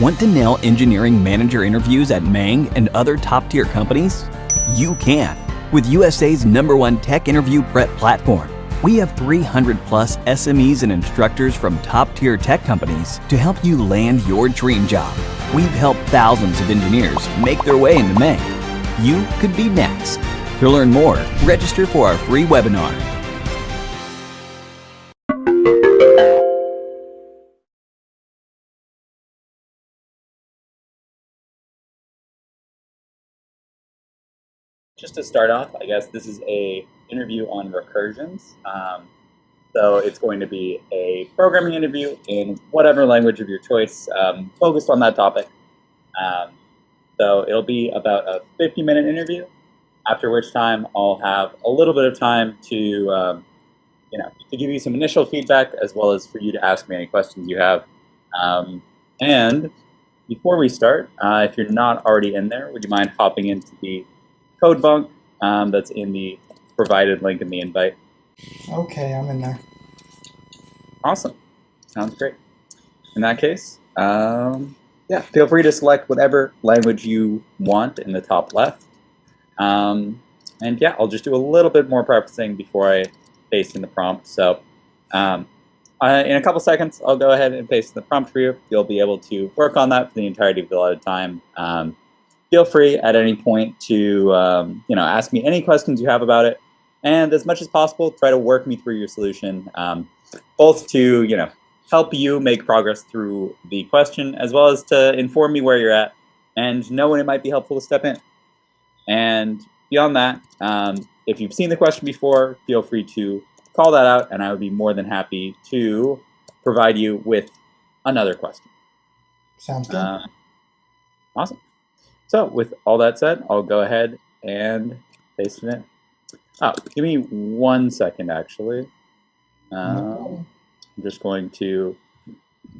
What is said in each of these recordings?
Want to nail engineering manager interviews at Mang and other top-tier companies? You can with USA's #1 tech interview prep platform. We have 300+ SMEs and instructors from top-tier tech companies to help you land your dream job. We've helped thousands of engineers make their way into Mang. You could be next. To learn more, register for our free webinar. Just to start off, I guess this is a interview on recursions. So it's going to be a programming interview in whatever language of your choice, focused on that topic. So it'll be about a 50-minute interview, after which time I'll have a little bit of time to, to give you some initial feedback, as well as for you to ask me any questions you have. And before we start, if you're not already in there, would you mind hopping into the code bunk that's in the provided link in the invite? Okay, I'm in there. Awesome. Sounds great. In that case, yeah, feel free to select whatever language you want in the top left. And yeah, I'll just do a little bit more prefacing before I paste in the prompt. So in a couple seconds, I'll go ahead and paste in the prompt for you. You'll be able to work on that for the entirety of the allotted time. Feel free at any point to ask me any questions you have about it, and as much as possible, try to work me through your solution, both to help you make progress through the question, as well as to inform me where you're at and know when it might be helpful to step in. And beyond that, if you've seen the question before, feel free to call that out, and I would be more than happy to provide you with another question. Sounds good. Awesome. So with all that said, I'll go ahead and paste it in. Oh, give me 1 second, actually. I'm just going to...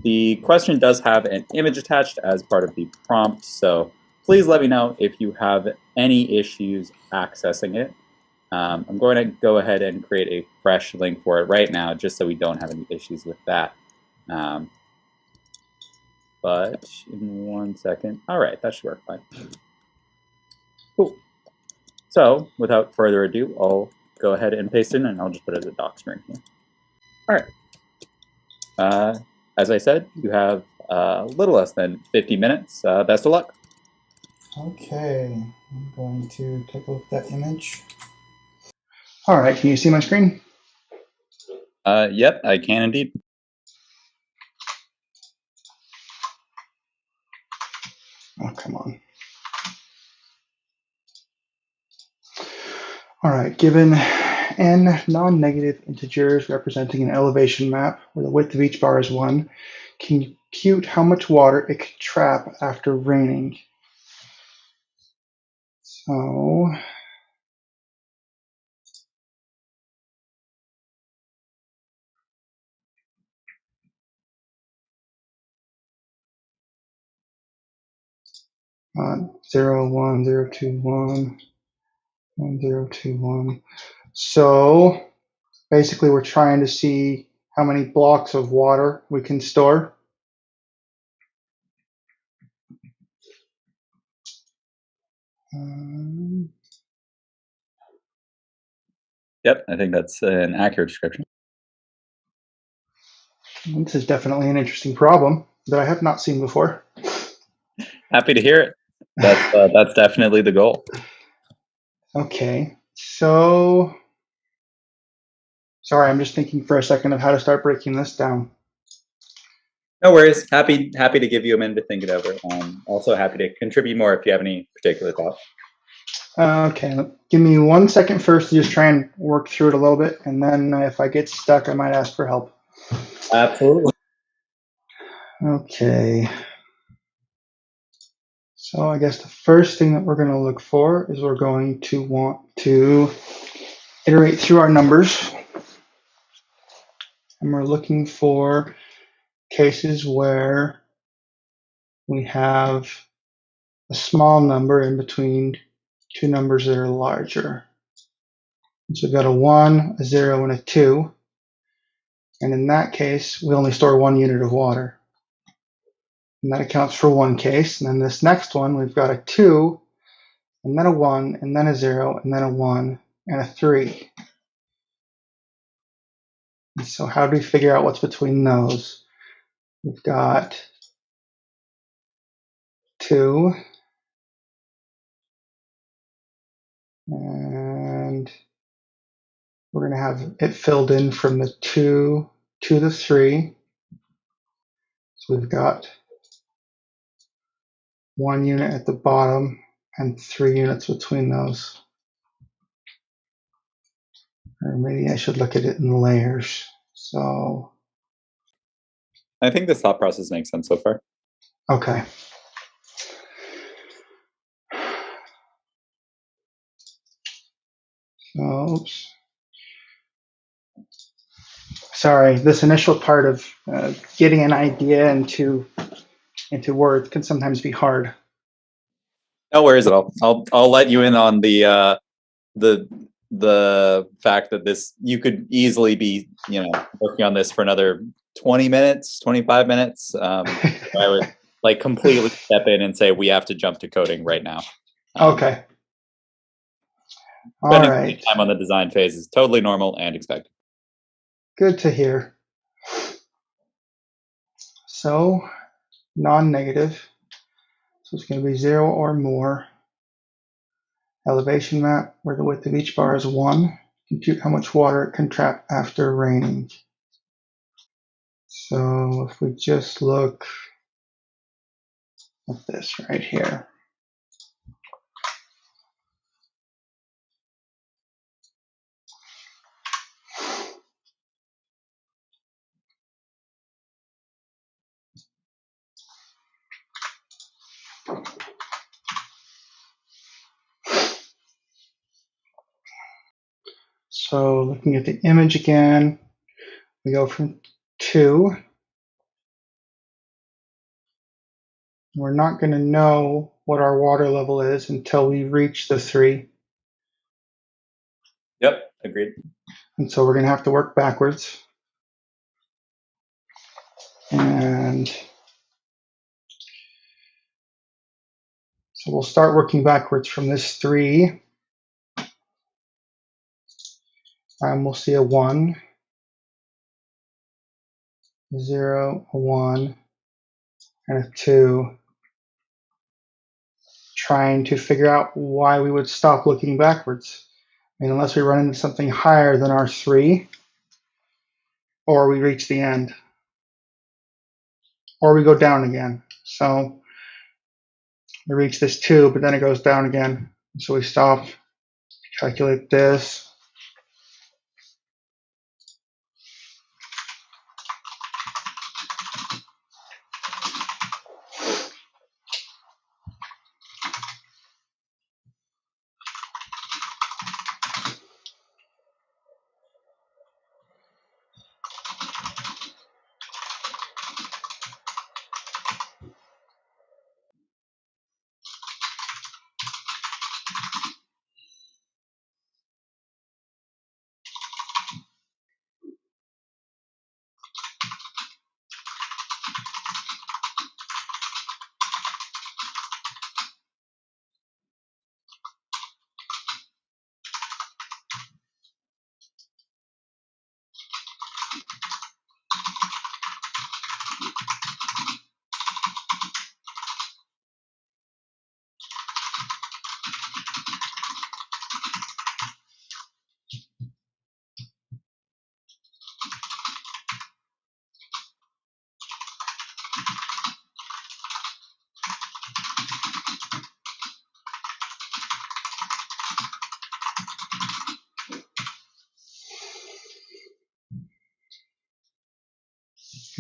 The question does have an image attached as part of the prompt, so please let me know if you have any issues accessing it. I'm going to go ahead and create a fresh link for it right now, just so we don't have any issues with that. But in 1 second, all right, that should work fine. Cool. So without further ado, I'll go ahead and paste in, and I'll just put it as a doc string here. All right. As I said, you have a little less than 50 minutes. Best of luck. Okay, I'm going to take a look at that image. All right, can you see my screen? Yep, I can indeed. Oh, come on. All right, given n non-negative integers representing an elevation map where the width of each bar is 1, can you compute how much water it could trap after raining? So on 0, 1, 0, 2, 1, 1, 0, 2, 1. So basically we're trying to see how many blocks of water we can store. Yep, I think that's an accurate description. This is definitely an interesting problem that I have not seen before. Happy to hear it. That's definitely the goal. Okay, so sorry, I'm just thinking for a second of how to start breaking this down. No worries. Happy to give you a minute to think it over. Also happy to contribute more if you have any particular thoughts. Okay, give me 1 second first to just try and work through it a little bit, and then if I get stuck, I might ask for help. Absolutely. Okay. So I guess the first thing that we're going to look for is we're going to want to iterate through our numbers. And we're looking for cases where we have a small number in between two numbers that are larger. So we've got a 1, a 0, and a 2. And in that case, we only store 1 unit of water. and that accounts for one case. And then this next one, we've got a 2, and then a 1, and then a 0, and then a 1, and a 3. And so how do we figure out what's between those? We've got 2, and we're going to have it filled in from the 2 to the 3. So we've got 1 unit at the bottom and 3 units between those. Or maybe I should look at it in layers. So, I think this thought process makes sense so far. okay. Oops. Sorry, this initial part of getting an idea into words can sometimes be hard. No worries at all. I'll let you in on the fact that this, you could easily be, working on this for another 20 minutes, 25 minutes. I would like completely step in and say we have to jump to coding right now. Okay. All Spending right. time on the design phase is totally normal and expected. Good to hear. So, non-negative. So it's going to be 0 or more. Elevation map where the width of each bar is 1. Compute how much water it can trap after raining. So if we just look at this right here. So looking at the image again, we go from 2. We're not going to know what our water level is until we reach the 3. Yep, agreed. And so we're going to have to work backwards. And so we'll start working backwards from this 3. We'll see a 1, 0, a 1, and a 2. Trying to figure out why we would stop looking backwards. I mean, unless we run into something higher than our 3, or we reach the end, or we go down again. So we reach this 2, but then it goes down again. So we stop, calculate this.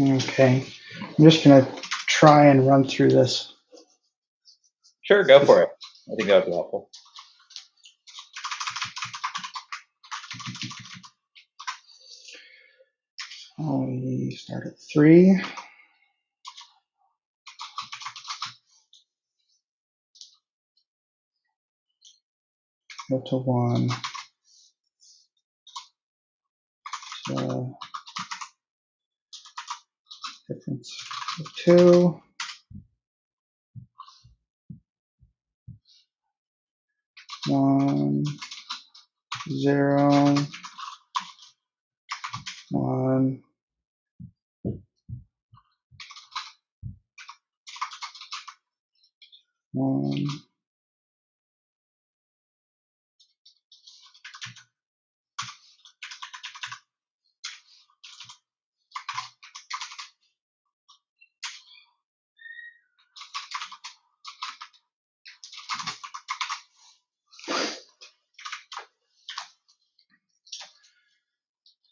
Okay, I'm just going to try and run through this. Sure, go for it. I think that would be helpful. We start at 3. Go to 1. So difference of 2. 1, 0, 1, 1.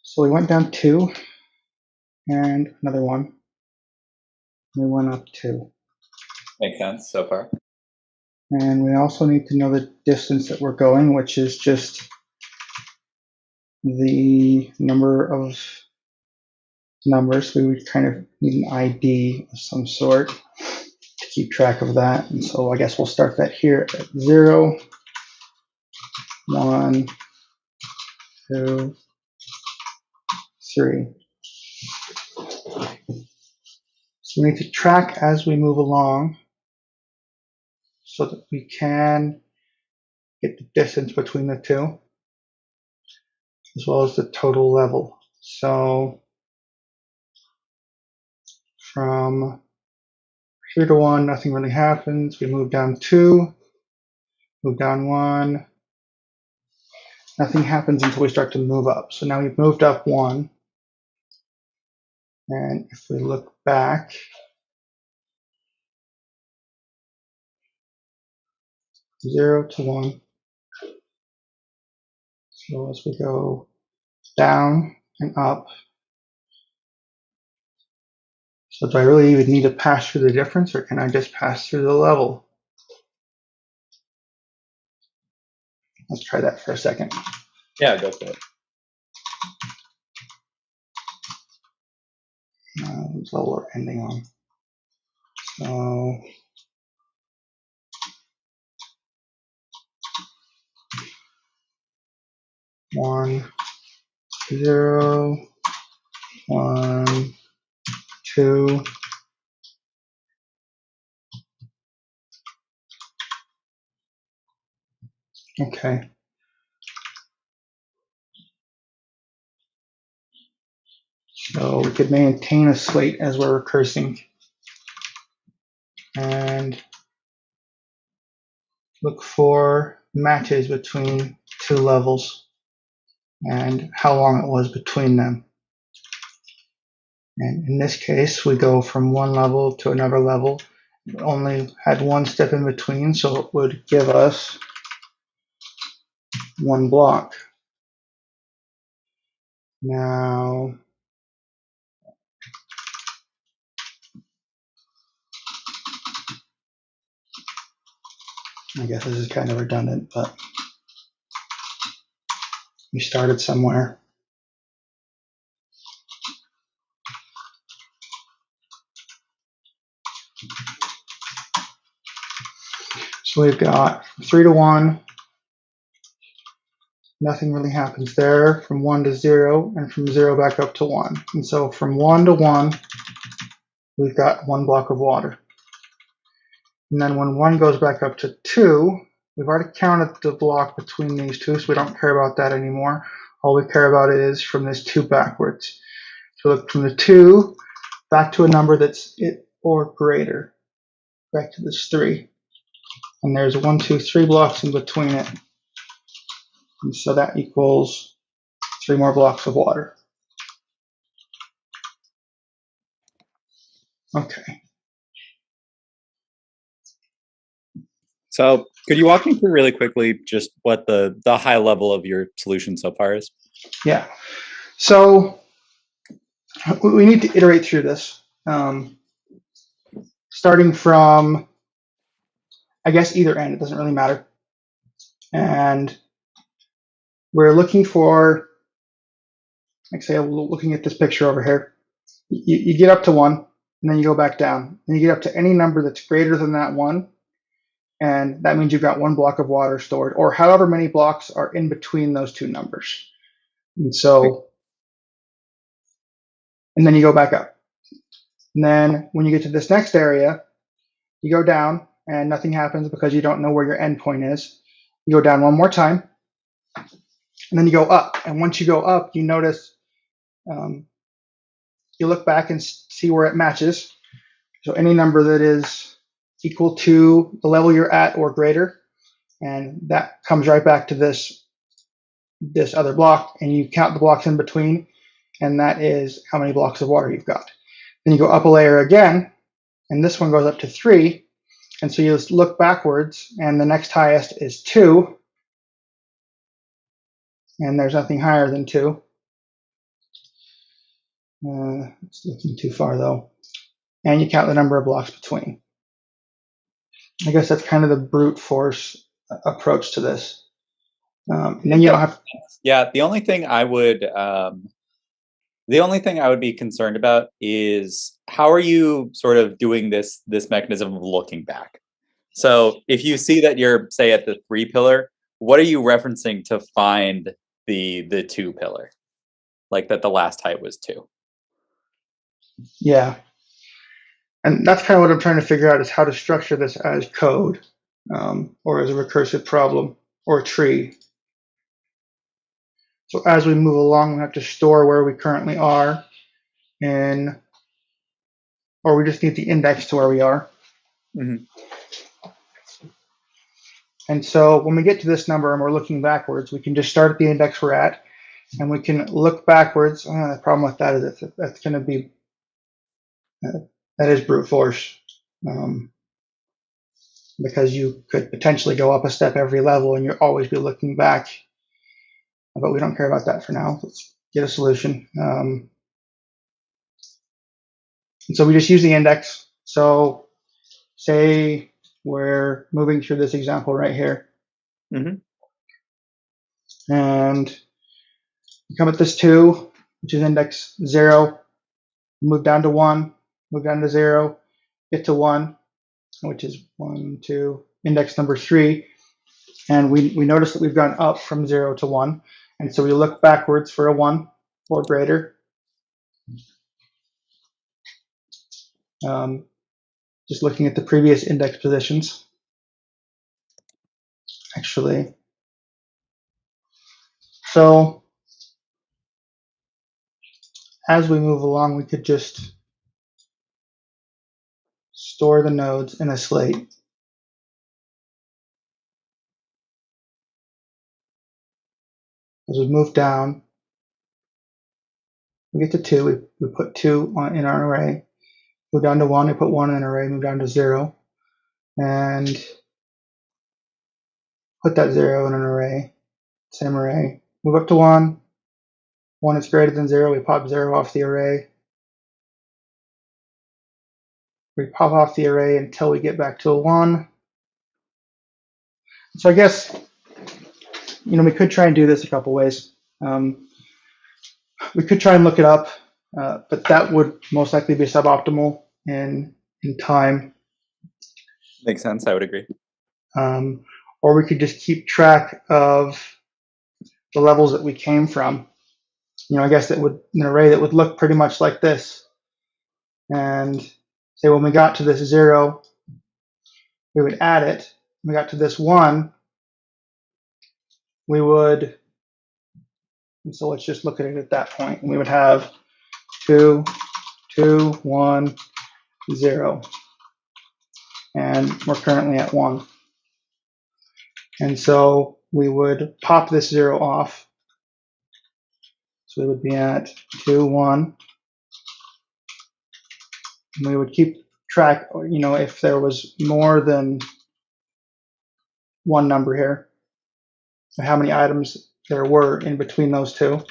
So we went down 2 and another 1. We went up 2. Makes sense so far. And we also need to know the distance that we're going, which is just the number of numbers. We would kind of need an ID of some sort to keep track of that. And so I guess we'll start that here at 0, 1, 2, 3. So we need to track as we move along so that we can get the distance between the two, as well as the total level. So from 3 to 1, nothing really happens. We move down 2, move down 1. Nothing happens until we start to move up. So now we've moved up 1. And if we look back, zero to 1. So as we go down and up, so do I really even need to pass through the difference, or can I just pass through the level? Let's try that for a second. Yeah, go for it. What level we're ending on. So one, 0, 1, 2. Okay. So we could maintain a slate as we're recursing and look for matches between two levels and how long it was between them. And in this case, we go from one level to another level. It only had one step in between, so it would give us one block. Now, I guess this is kind of redundant, but we started somewhere. So we've got 3 to 1, nothing really happens there, from 1 to 0, and from 0 back up to 1. And so from 1 to 1, we've got one block of water. And then when 1 goes back up to 2, we've already counted the block between these two, so we don't care about that anymore. All we care about is from this 2 backwards. So look from the 2 back to a number that's it or greater, back to this 3. And there's 1, 2, 3 blocks in between it. And so that equals 3 more blocks of water. Okay. So could you walk me through really quickly just what the high level of your solution so far is? Yeah. So we need to iterate through this, starting from, I guess, either end. It doesn't really matter. And we're looking for, like say, looking at this picture over here. You get up to 1, and then you go back down. And you get up to any number that's greater than that 1, and that means you've got 1 block of water stored, or however many blocks are in between those two numbers. And so, and then you go back up. And then when you get to this next area, you go down, and nothing happens because you don't know where your endpoint is. You go down one more time, and then you go up. And once you go up, you notice, you look back and see where it matches. So any number that is equal to the level you're at or greater, and that comes right back to this other block, and you count the blocks in between, and that is how many blocks of water you've got. Then you go up a layer again, and this one goes up to 3, and so you just look backwards, and the next highest is 2, and there's nothing higher than 2. It's looking too far though. And you count the number of blocks between. I guess that's kind of the brute force approach to this. And then you don't have. Yeah, the only thing I would be concerned about is how are you sort of doing this mechanism of looking back? So if you see that you're, say, at the 3 pillar, what are you referencing to find the 2 pillar? Like that the last height was 2. Yeah. And that's kind of what I'm trying to figure out, is how to structure this as code, or as a recursive problem or a tree. So as we move along, we have to store where we currently are, or we just need the index to where we are. Mm-hmm. And so when we get to this number and we're looking backwards, we can just start at the index we're at, and we can look backwards. The problem with that is that's going to be, that is brute force, because you could potentially go up a step every level and you'll always be looking back. But we don't care about that for now. Let's get a solution. And so we just use the index. So say we're moving through this example right here. Mm-hmm. And we come at this 2, which is index 0, move down to 1, move down to 0, get to 1, which is 1, 2, index number 3. And we notice that we've gone up from 0 to 1. And so we look backwards for a 1 or greater. Just looking at the previous index positions. Actually. So as we move along, we could just store the nodes in a slate. As we move down, we get to 2, we put 2 in our array. Move down to 1, we put 1 in an array, move down to 0, and put that 0 in an array, same array. Move up to 1, 1 is greater than 0, we pop 0 off the array. We pop off the array until we get back to a 1. So I guess, we could try and do this a couple ways. We could try and look it up, but that would most likely be suboptimal in time. Makes sense. I would agree. Or we could just keep track of the levels that we came from. I guess that would, an array that would look pretty much like this. And say when we got to this 0, we would add it. When we got to this 1, we would, and so let's just look at it at that point. And we would have 2, 2, 1, 0. And we're currently at 1. And so we would pop this 0 off. So we would be at 2, 1. And we would keep track, if there was more than one number here, so how many items there were in between those 2,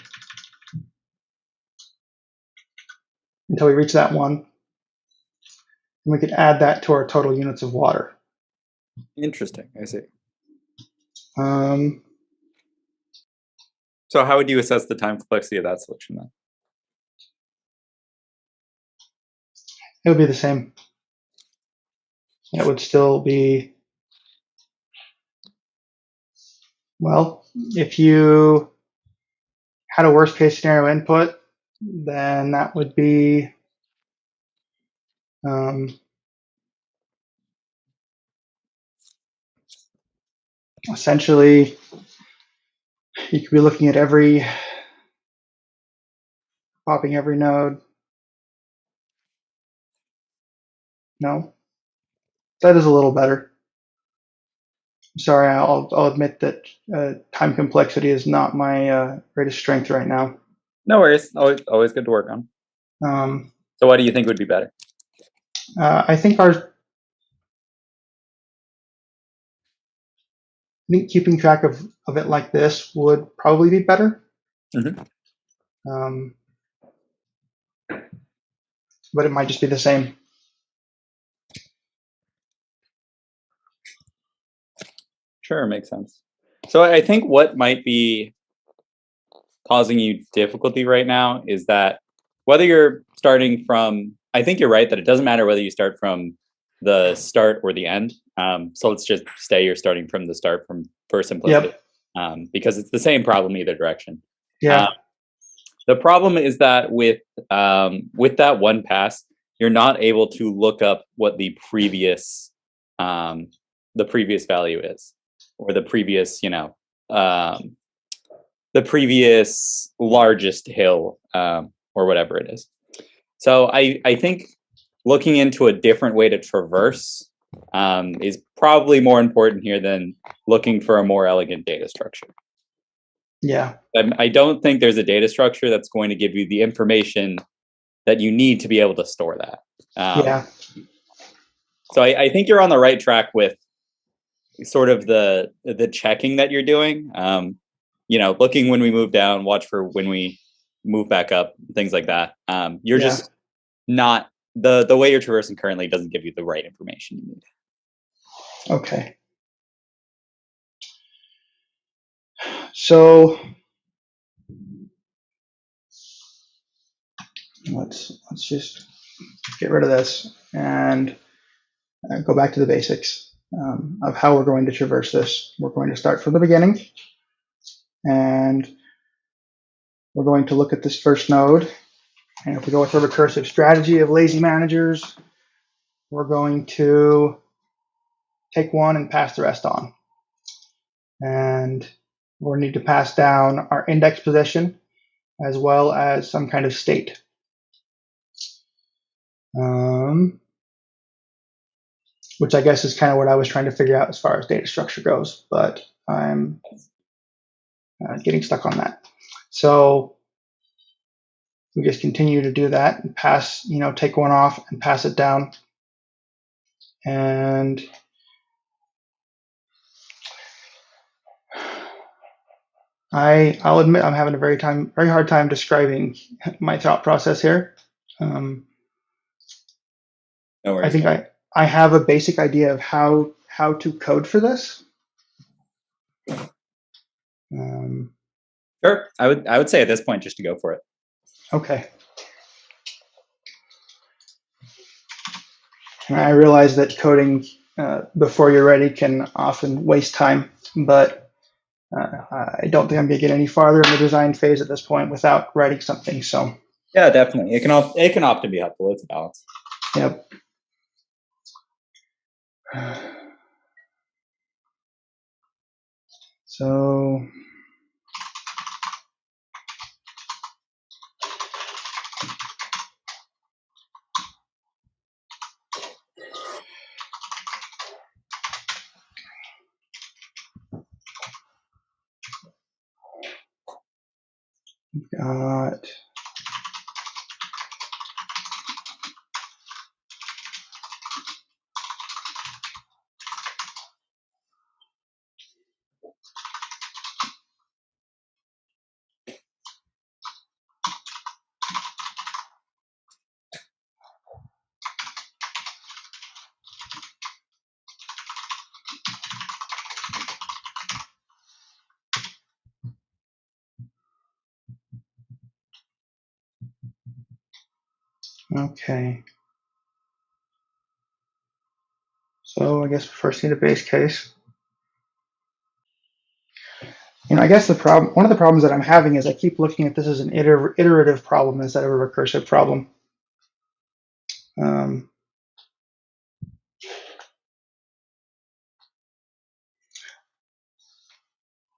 until we reach that 1. And we could add that to our total units of water. Interesting. I see. Um, So how would you assess the time complexity of that solution then? It would be the same. It would still be, well, if you had a worst case scenario input, then that would be essentially, you could be looking at popping every node. No, that is a little better. Sorry, I'll admit that time complexity is not my greatest strength right now. No worries. Always good to work on. So what do you think would be better? I think keeping track of it like this would probably be better. Mm-hmm. But it might just be the same. Sure, makes sense. So I think what might be causing you difficulty right now is that whether you're starting from, I think you're right that it doesn't matter whether you start from the start or the end. So let's just say you're starting from the start for simplicity, because it's the same problem either direction. Yeah. The problem is that with that one pass, you're not able to look up what the previous value is, or the previous, the previous largest hill, or whatever it is. So I think looking into a different way to traverse is probably more important here than looking for a more elegant data structure. Yeah. I don't think there's a data structure that's going to give you the information that you need to be able to store that. Yeah. So I think you're on the right track with sort of the checking that you're doing. Looking when we move down, watch for when we move back up, things like that. You're just not, the way you're traversing currently doesn't give you the right information you need. Okay. So let's just get rid of this and go back to the basics of how we're going to traverse this. We're going to start from the beginning, and we're going to look at this first node. And if we go with the recursive strategy of lazy managers, we're going to take one and pass the rest on. And we'll need to pass down our index position as well as some kind of state. Which I guess is kind of what I was trying to figure out as far as data structure goes, but I'm getting stuck on that. So we just continue to do that and pass, take one off and pass it down. And I'll admit I'm having a very hard time describing my thought process here. No worries. I think I have a basic idea of how to code for this. Sure, I would say at this point just to go for it. Okay. And I realize that coding before you're ready can often waste time, but I don't think I'm going to get any farther in the design phase at this point without writing something. So yeah, definitely, it can often be helpful. It's a balance. Yep. So we've got okay. So I guess we first need a base case. I guess one of the problems that I'm having is I keep looking at this as an iterative problem instead of a recursive problem.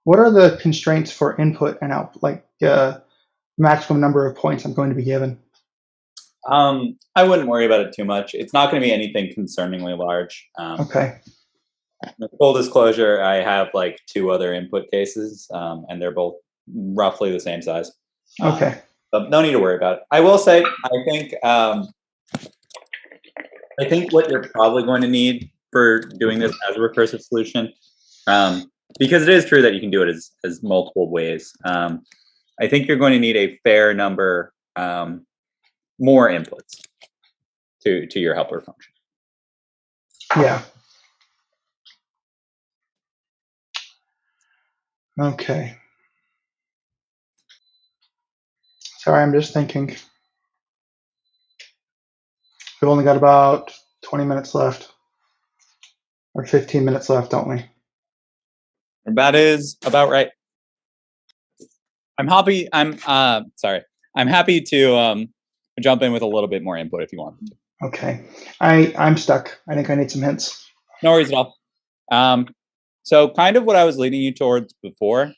What are the constraints for input and output, like maximum number of points I'm going to be given? I wouldn't worry about it too much. It's not going to be anything concerningly large. Okay. Full disclosure, I have like 2 other input cases, and they're both roughly the same size. Okay. But no need to worry about it. I will say, I think what you're probably going to need for doing this as a recursive solution, because it is true that you can do it as multiple ways. I think you're going to need a fair number more inputs to your helper function. Yeah. Okay. Sorry, I'm just thinking. We've only got about 20 minutes left, or 15 minutes left, don't we? That is about right. I'm happy to jump in with a little bit more input if you want to. Okay. I'm stuck. I think I need some hints. No worries at all. So kind of what I was leading you towards before,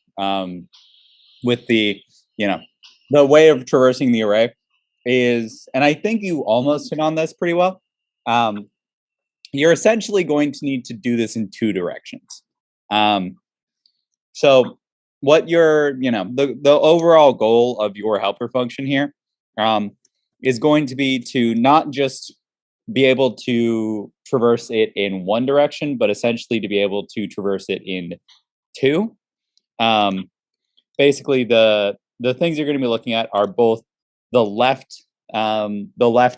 with the way of traversing the array is, and I think you almost hit on this pretty well. You're essentially going to need to do this in 2 directions. So what the overall goal of your helper function here is going to be to not just be able to traverse it in one direction, but essentially to be able to traverse it in 2. Basically, the things you're going to be looking at are both the left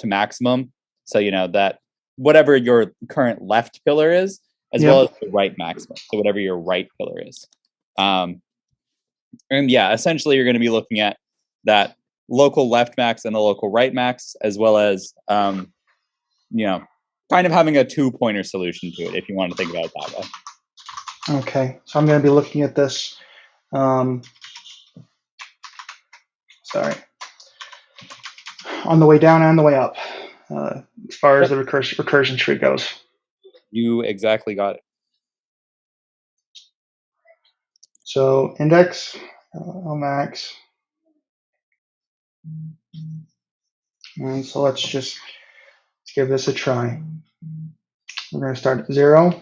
maximum, so that whatever your current left pillar is, as well as the right maximum, so whatever your right pillar is. And yeah, essentially you're going to be looking at that local left max and the local right max, as well as kind of having a 2-pointer solution to it, if you want to think about it that way. Okay, so I'm going to be looking at this. Sorry. On the way down and the way up, as far as the recursion tree goes. You exactly got it. So index, max. And so let's give this a try. We're going to start at 0.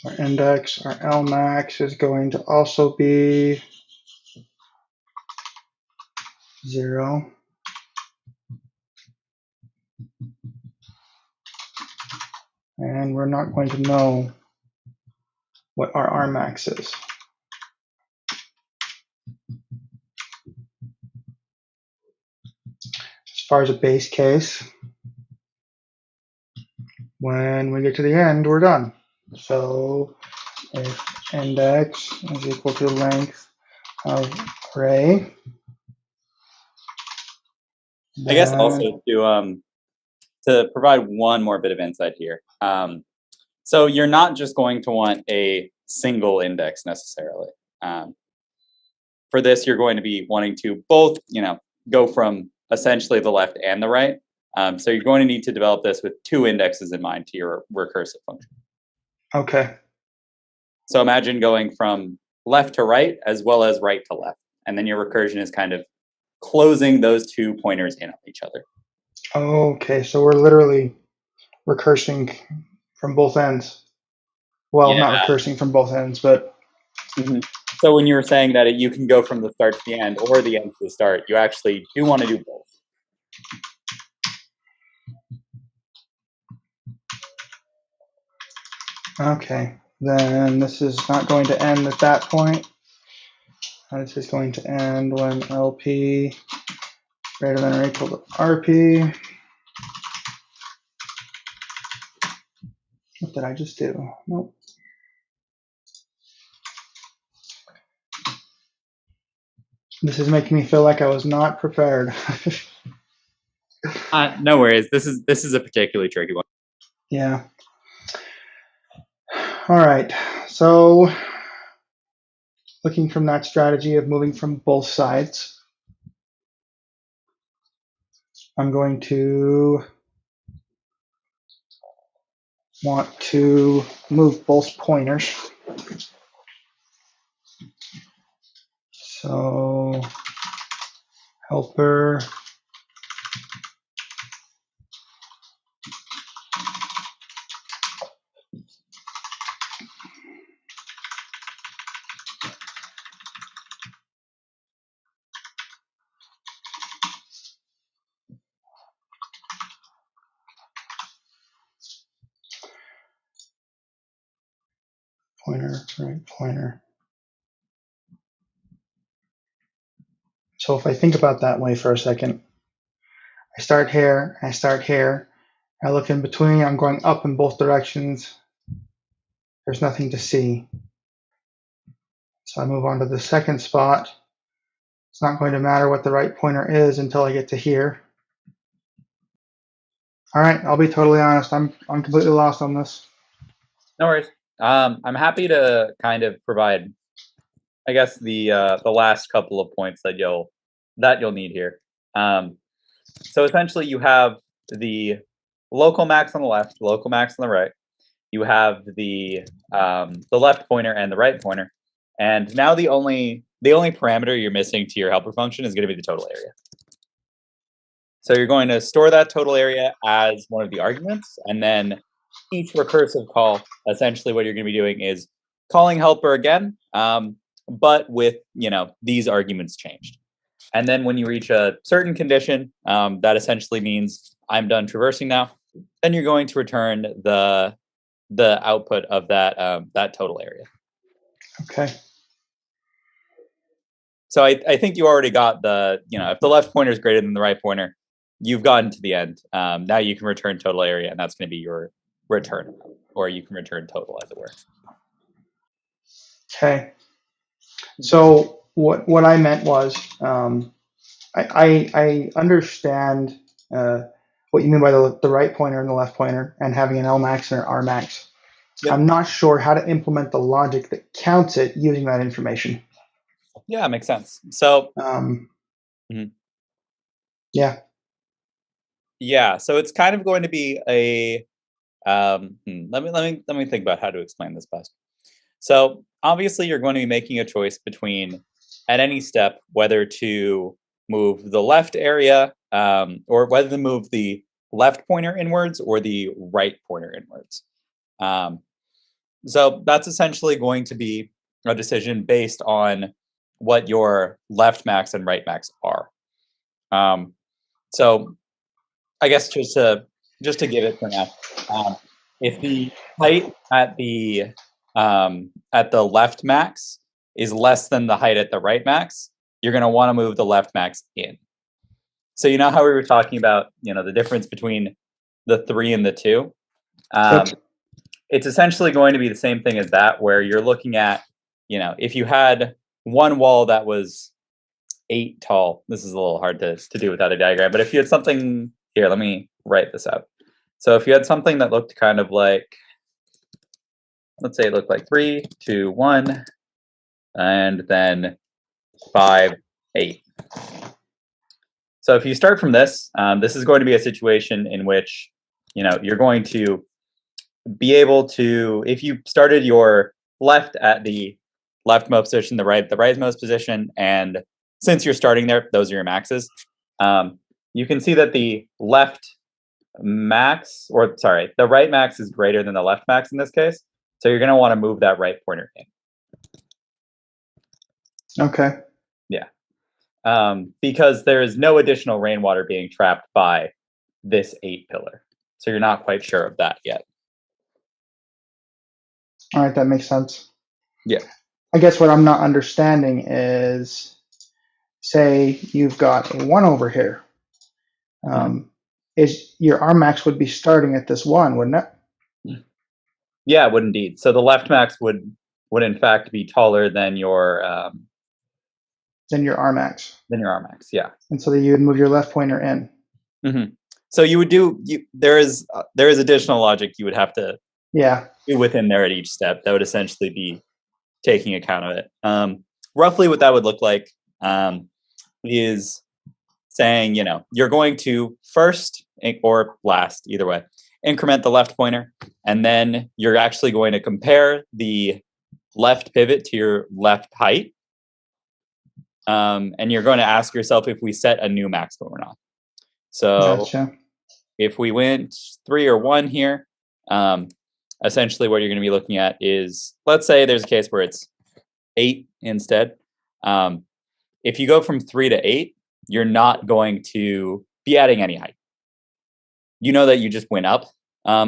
Our index, our L max is going to also be 0. And we're not going to know what our R max is. As far as a base case, when we get to the end, we're done. So if index is equal to length of array, I guess also to provide one more bit of insight here. So you're not just going to want a single index necessarily. For this, you're going to be wanting to both, go from essentially the left and the right. So you're going to need to develop this with 2 indexes in mind to your recursive function. Okay. So imagine going from left to right as well as right to left. And then your recursion is kind of closing those 2 pointers in on each other. Okay, so we're literally recursing from both ends. Well, Yeah. not recursing from both ends, but... Mm-hmm. So when you were saying that you can go from the start to the end or the end to the start, you actually do want to do both. Okay, then this is not going to end at that point. This is going to end when LP greater than or equal to RP. What did I just do? Nope. This is making me feel like I was not prepared. No worries. This is a particularly tricky one. Yeah. All right. So looking from that strategy of moving from both sides, I'm going to want to move both pointers. So helper pointer, right pointer. So if I think about that way for a second, I start here, I start here, I look in between, I'm going up in both directions. There's nothing to see. So I move on to the second spot. It's not going to matter what the right pointer is until I get to here. All right, I'll be totally honest. I'm completely lost on this. No worries. I'm happy to kind of provide, I guess, the last couple of points that you'll need here. So essentially, you have the local max on the left, local max on the right. You have the left pointer and the right pointer, and now the only parameter you're missing to your helper function is going to be the total area. So you're going to store that total area as one of the arguments, and then each recursive call, essentially what you're going to be doing is calling helper again, but with these arguments changed. And then when you reach a certain condition, that essentially means I'm done traversing now. Then you're going to return the output of that total area. Okay. So I think you already got if the left pointer is greater than the right pointer, you've gotten to the end. Now you can return total area, and that's going to be your return, or you can return total, as it were. Okay. So what I meant was, I understand what you mean by the right pointer and the left pointer and having an L max and an R max. Yep. I'm not sure how to implement the logic that counts it using that information. Yeah, it makes sense. So yeah. Yeah, so it's kind of going to be a let me think about how to explain this best. So obviously you're going to be making a choice between, at any step, whether to move the left area or whether to move the left pointer inwards or the right pointer inwards. So that's essentially going to be a decision based on what your left max and right max are. So I guess just to give it for now, if the height at the left max is less than the height at the right max, you're going to want to move the left max in. So you know how we were talking about the difference between the 3 and the 2? It's essentially going to be the same thing as that, where you're looking at if you had one wall that was 8 tall. This is a little hard to do without a diagram, but if you had something here, let me write this out. So if you had something that looked kind of like, let's say it looked like 3, 2, 1, and then 5, 8. So if you start from this, this is going to be a situation in which you're going to be able to, if you started your left at the leftmost position, the rightmost position, and since you're starting there, those are your maxes. You can see that the left max, or sorry, the right max is greater than the left max in this case. So you're going to want to move that right pointer in. Okay. Yeah. Because there is no additional rainwater being trapped by this 8 pillar. So you're not quite sure of that yet. All right, that makes sense. Yeah. I guess what I'm not understanding is, say you've got a 1 over here. Is your R max would be starting at this 1, wouldn't it? Yeah, it would indeed. So the left max would in fact be taller than your R max. Than your R max, yeah. And so you would move your left pointer in. Mm-hmm. So you would there is additional logic you would have to do within there at each step that would essentially be taking account of it. Roughly what that would look like is saying, you're going to first or last, either way, increment the left pointer, and then you're actually going to compare the left pivot to your left height. And you're going to ask yourself if we set a new maximum or not. So Gotcha. if we went 3 or 1 here, essentially what you're going to be looking at is, let's say there's a case where it's 8 instead. If you go from 3 to 8, you're not going to be adding any height. You know that you just went up,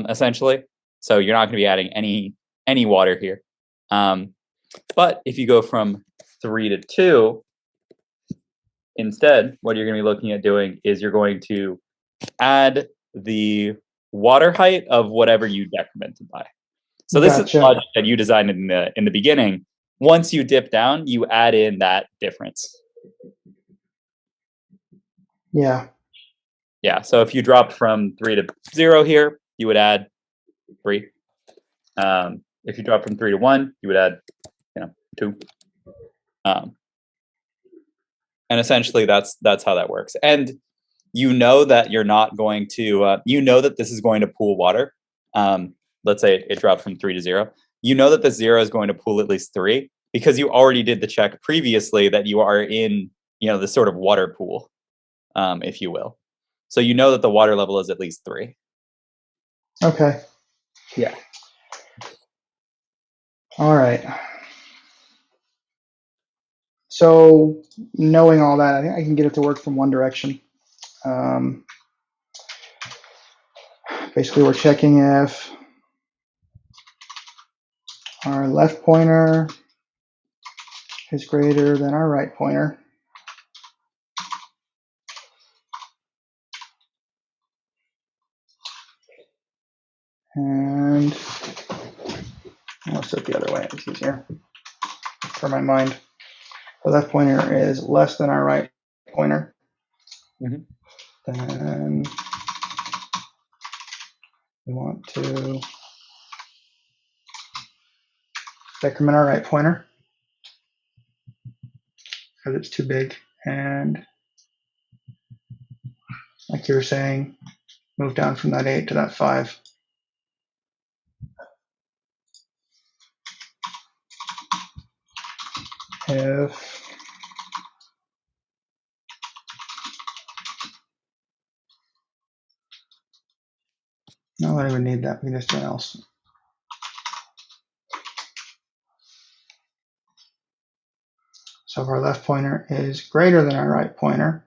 essentially. So you're not going to be adding any water here. But if you go from 3 to 2, instead, what you're going to be looking at doing is you're going to add the water height of whatever you decremented by. So this is the logic that you designed in the beginning. Once you dip down, you add in that difference. Yeah. Yeah. So if you dropped from 3 to 0 here, you would add 3. If you drop from 3 to 1, you would add, 2. And essentially, that's how that works. And you know that you're not going to. You know that this is going to pool water. Let's say it dropped from 3 to 0. You know that the 0 is going to pool at least 3 because you already did the check previously that you are in, the sort of water pool, if you will. So you know that the water level is at least 3. Okay. Yeah. All right. So knowing all that, I think I can get it to work from one direction. Basically, we're checking if our left pointer is greater than our right pointer. And I'll set it the other way. It's easier for my mind. The left pointer is less than our right pointer. Mm-hmm. Then we want to decrement our right pointer because it's too big. And like you were saying, move down from that 8 to that 5. If no, I don't even need that. We can just do something else. So if our left pointer is greater than our right pointer,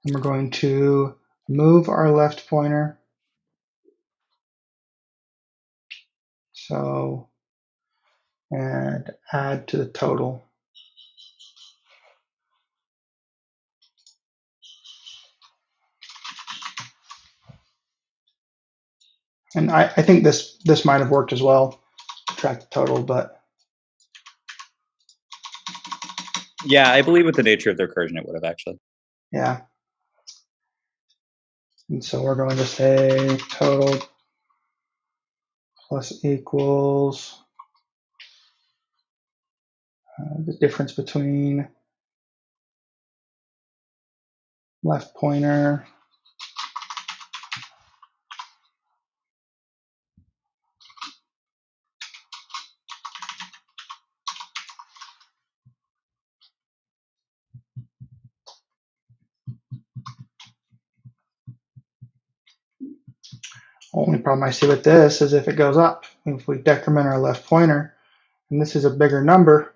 then we're going to move our left pointer. So, and add to the total. And I think this might have worked as well, track the total, but. Yeah, I believe with the nature of the recursion, it would have actually. Yeah. And so we're going to say total plus equals the difference between left pointer Only problem I see with this is if it goes up, if we decrement our left pointer, and this is a bigger number,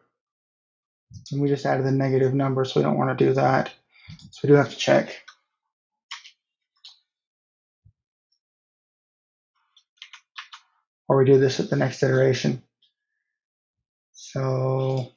and we just added the negative number, so we don't want to do that. So we do have to check. Or we do this at the next iteration. So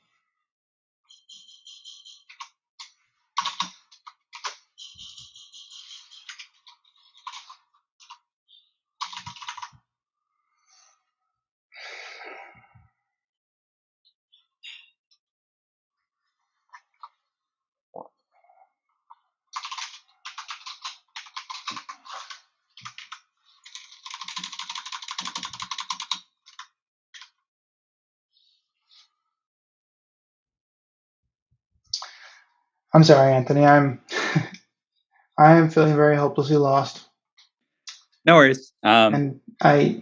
I'm sorry, Anthony. I am feeling very hopelessly lost. No worries. And I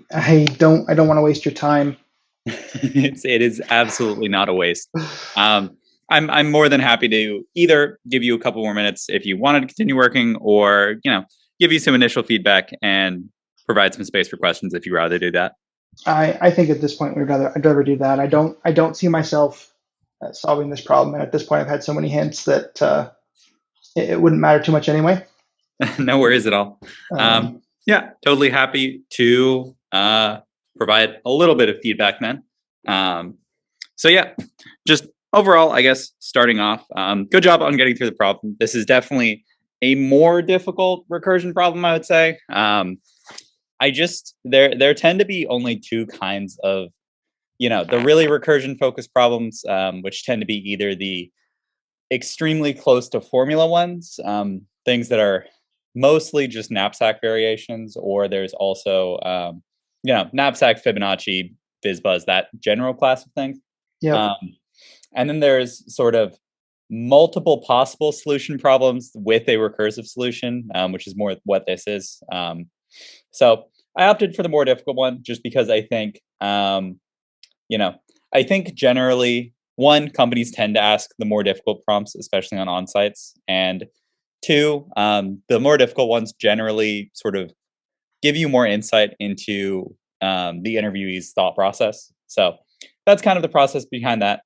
don't want to waste your time. It is absolutely not a waste. I'm more than happy to either give you a couple more minutes if you wanted to continue working, or give you some initial feedback and provide some space for questions if you rather do that. I think at this point I'd rather do that. I don't see myself solving this problem, and at this point I've had so many hints that it wouldn't matter too much anyway. No worries at all. Yeah, totally happy to provide a little bit of feedback then. So yeah, just overall, I guess starting off, good job on getting through the problem. This is definitely a more difficult recursion problem, I would say. There tend to be only two kinds of, the really recursion focused problems, which tend to be either the extremely close to formula ones, things that are mostly just knapsack variations, or there's also, knapsack, Fibonacci, FizzBuzz, that general class of things. Yeah. And then there's sort of multiple possible solution problems with a recursive solution, which is more what this is. So I opted for the more difficult one just because I think, I think generally, one, companies tend to ask the more difficult prompts, especially on on-sites. And two, the more difficult ones generally sort of give you more insight into the interviewee's thought process. So that's kind of the process behind that.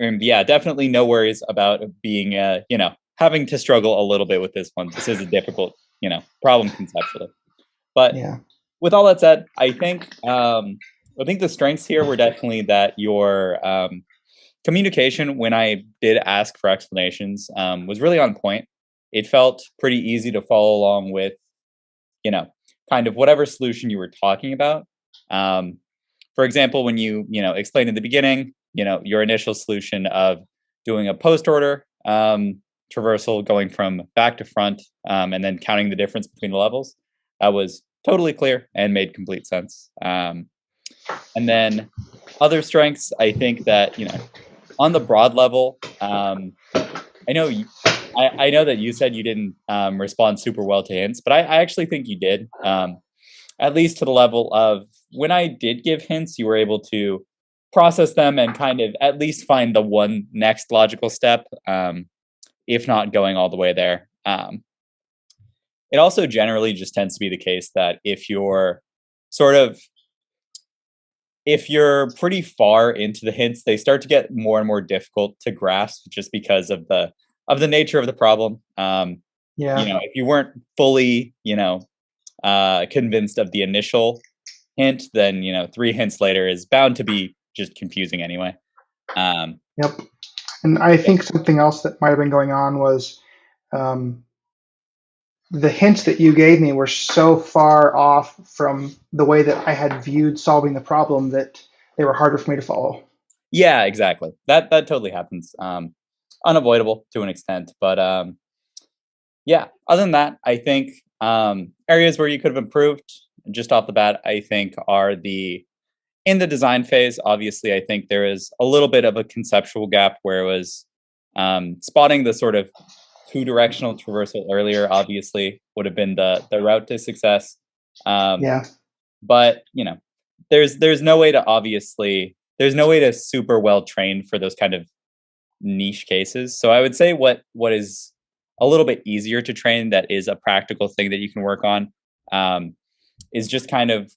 And yeah, definitely no worries about being, having to struggle a little bit with this one. This is a difficult, problem conceptually. But Yeah. with all that said, I think the strengths here were definitely that your communication, when I did ask for explanations, was really on point. It felt pretty easy to follow along with, kind of whatever solution you were talking about. For example, when you explained in the beginning, your initial solution of doing a post order traversal, going from back to front, and then counting the difference between the levels, that was totally clear and made complete sense. And then other strengths, I think that on the broad level, I know I know that you said you didn't respond super well to hints, but I actually think you did. At least to the level of when I did give hints, you were able to process them and kind of at least find the one next logical step, if not going all the way there. It also generally just tends to be the case that if you're pretty far into the hints, they start to get more and more difficult to grasp just because of the nature of the problem. If you weren't fully, convinced of the initial hint, then 3 hints later is bound to be just confusing anyway. Yep. And I think something else that might have been going on was the hints that you gave me were so far off from the way that I had viewed solving the problem that they were harder for me to follow. Yeah, exactly. That totally happens. Unavoidable to an extent, but yeah. Other than that, I think areas where you could have improved just off the bat, I think, are in the design phase. Obviously, I think there is a little bit of a conceptual gap where it was spotting the sort of two-directional traversal earlier. Obviously, would have been the route to success. But there's no way to super well train for those kind of niche cases. So I would say what is a little bit easier to train, that is a practical thing that you can work on, is just kind of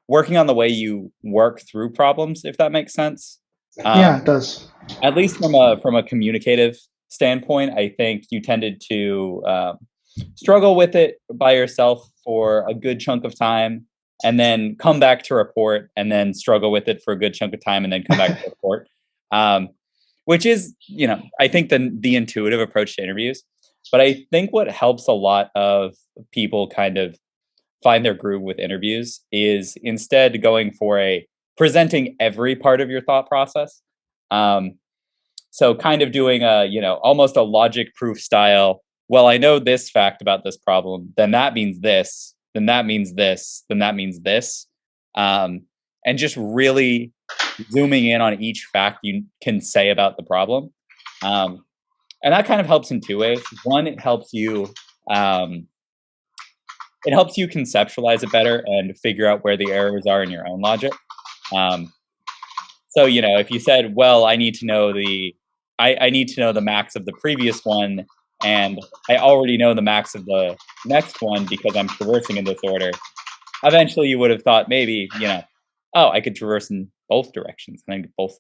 working on the way you work through problems, if that makes sense. Yeah, it does. At least from a communicative standpoint, I think you tended to struggle with it by yourself for a good chunk of time, and then come back to report, and then struggle with it for a good chunk of time, and then come back to report. Which is, I think the intuitive approach to interviews. But I think what helps a lot of people kind of find their groove with interviews is instead going for presenting every part of your thought process. So kind of doing almost a logic proof style. Well, I know this fact about this problem, then that means this, then that means this, then that means this. And just really zooming in on each fact you can say about the problem. And that kind of helps in two ways. One, it helps you it helps you conceptualize it better and figure out where the errors are in your own logic. So, if you said, well, I need to know I need to know the max of the previous one, and I already know the max of the next one because I'm traversing in this order, eventually you would have thought maybe, oh, I could traverse in both directions and I get both.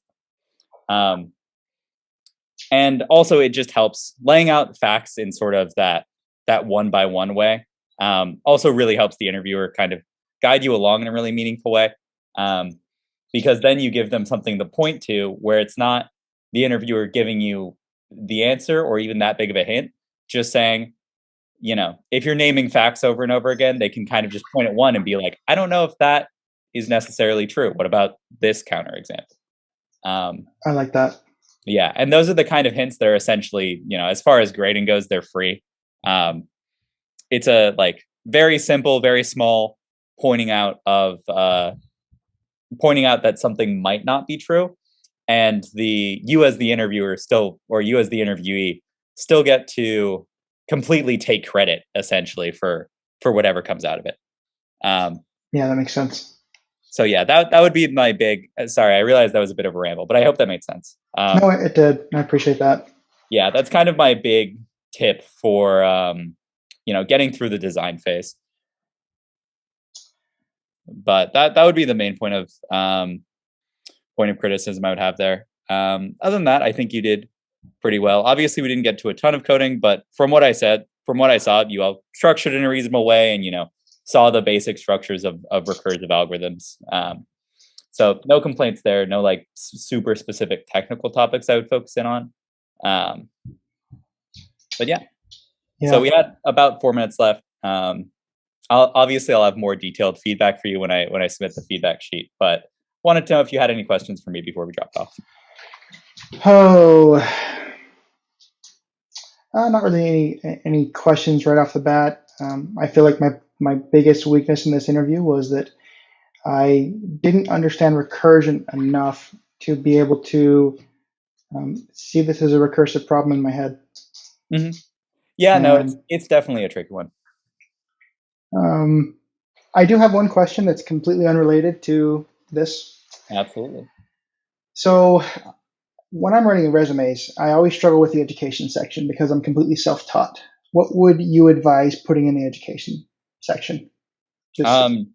And also it just helps laying out facts in sort of that one by one way. Also really helps the interviewer kind of guide you along in a really meaningful way. Because then you give them something to point to where it's not the interviewer giving you the answer or even that big of a hint, just saying, if you're naming facts over and over again, they can kind of just point at one and be like, I don't know if that is necessarily true. What about this counterexample? I like that. Yeah. And those are the kind of hints that are essentially, as far as grading goes, they're free. It's a very simple, very small pointing out that something might not be true, and you as the interviewer you as the interviewee still get to completely take credit essentially for whatever comes out of it. Yeah, that makes sense. So yeah, that would be my big. Sorry, I realized that was a bit of a ramble, but I hope that made sense. No, it did. I appreciate that. Yeah, that's kind of my big tip for getting through the design phase. But that would be the main point of criticism I would have there. Other than that, I think you did pretty well. Obviously, we didn't get to a ton of coding, but from what I saw, you all structured in a reasonable way, and saw the basic structures of recursive algorithms. So no complaints there. No super specific technical topics I would focus in on. But yeah. So we had about 4 minutes left. I'll have more detailed feedback for you when I submit the feedback sheet, but wanted to know if you had any questions for me before we dropped off. Not really any questions right off the bat. I feel like my biggest weakness in this interview was that I didn't understand recursion enough to be able to see this as a recursive problem in my head. Mm-hmm. Yeah, no, it's definitely a tricky one. I do have one question that's completely unrelated to this. Absolutely. So when I'm writing resumes, I always struggle with the education section because I'm completely self-taught. What would you advise putting in the education section?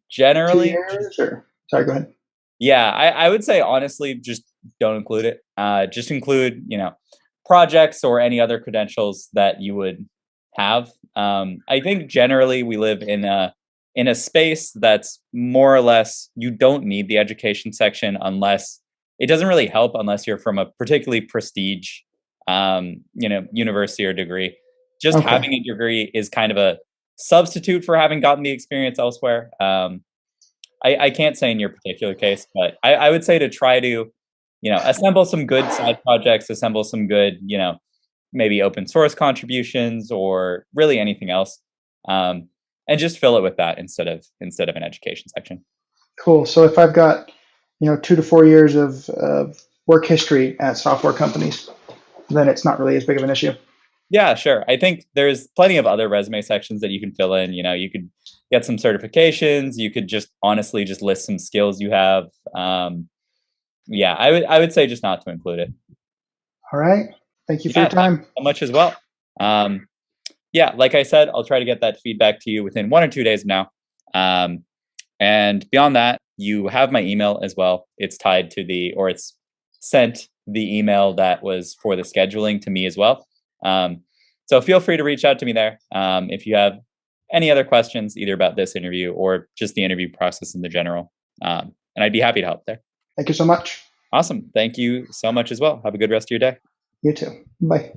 Generally, 2 years or sorry, go ahead. Yeah, I would say honestly, just don't include it. Just include, projects or any other credentials that you would have. I think generally we live in a space that's more or less, you don't need the education section unless it doesn't really help unless you're from a particularly prestige, university or degree. Just having a degree is kind of a substitute for having gotten the experience elsewhere. I can't say in your particular case, but I would say to try to, assemble some good side projects, assemble some good, maybe open source contributions or really anything else. And just fill it with that instead of an education section. Cool. So if I've got, 2 to 4 years of work history at software companies, then it's not really as big of an issue. Yeah, sure. I think there's plenty of other resume sections that you can fill in. You could get some certifications. You could just honestly just list some skills you have. Yeah, I would say just not to include it. All right. Thank you for your time. Thanks so much as well. Yeah, like I said, I'll try to get that feedback to you within 1 or 2 days now. And beyond that, you have my email as well. It's tied to it's sent the email that was for the scheduling to me as well. So feel free to reach out to me there if you have any other questions, either about this interview or just the interview process in the general. And I'd be happy to help there. Thank you so much. Awesome. Thank you so much as well. Have a good rest of your day. You too. Bye.